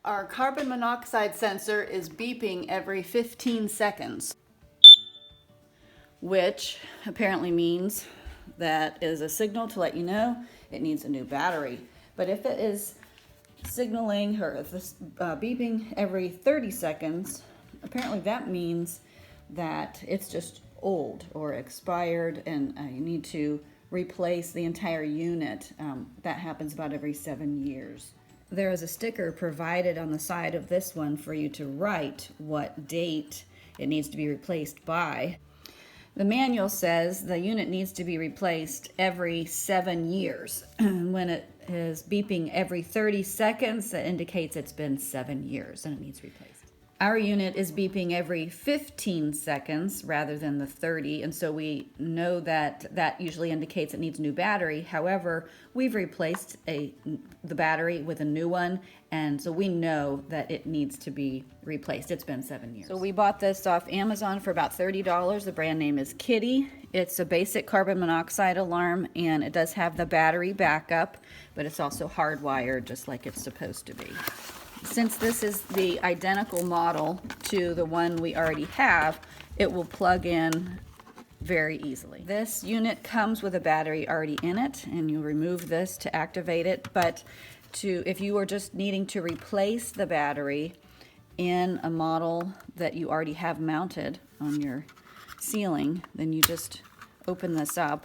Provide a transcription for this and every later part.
Our carbon monoxide sensor is beeping every 15 seconds, which apparently means that is a signal to let you know it needs a new battery. But if it is signaling or if it's beeping every 30 seconds, apparently that means that it's just old or expired and you need to replace the entire unit. That happens about every 7 years. There is a sticker provided on the side of this one for you to write what date it needs to be replaced by. The manual says the unit needs to be replaced every 7 years. When it is beeping every 30 seconds, that indicates it's been 7 years and it needs replaced. Our unit is beeping every 15 seconds rather than the 30, and so we know that that usually indicates it needs a new battery. However, we've replaced the battery with a new one, and so we know that it needs to be replaced. It's been 7 years. So we bought this off Amazon for about $30. The brand name is Kidde. It's a basic carbon monoxide alarm, and it does have the battery backup, but it's also hardwired just like it's supposed to be. Since this is the identical model to the one we already have, it will plug in very easily. This unit comes with a battery already in it, and you remove this to activate it. But if you are just needing to replace the battery in a model that you already have mounted on your ceiling, then you just open this up,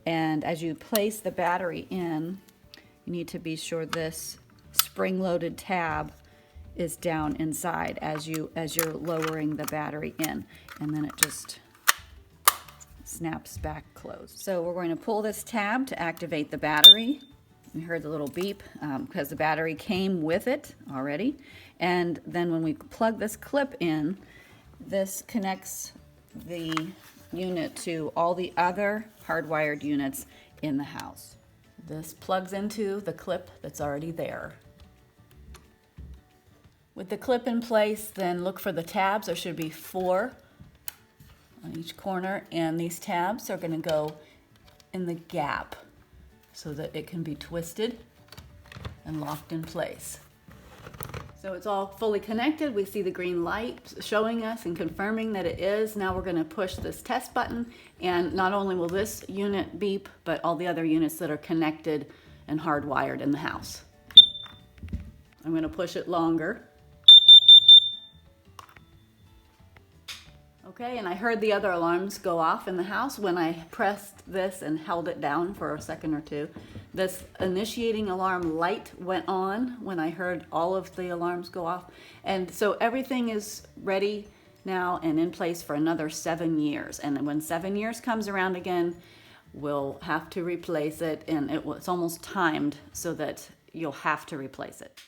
and as you place the battery in, you need to be sure this spring-loaded tab is down inside as you're lowering the battery in, and then it just snaps back closed. So we're going to pull this tab to activate the battery. We heard the little beep because the battery came with it already, and then when we plug this clip in, this connects the unit to all the other hardwired units in the house. This plugs into the clip that's already there. With the clip in place, then look for the tabs. There should be 4 on each corner, and these tabs are going to go in the gap so that it can be twisted and locked in place. So it's all fully connected. We see the green light showing us and confirming that it is. Now we're going to push this test button, and not only will this unit beep, but all the other units that are connected and hardwired in the house. I'm going to push it longer. Okay, and I heard the other alarms go off in the house when I pressed this and held it down for a second or two. This initiating alarm light went on when I heard all of the alarms go off. And so everything is ready now and in place for another 7 years. And when 7 years comes around again, we'll have to replace it, and it's almost timed so that you'll have to replace it.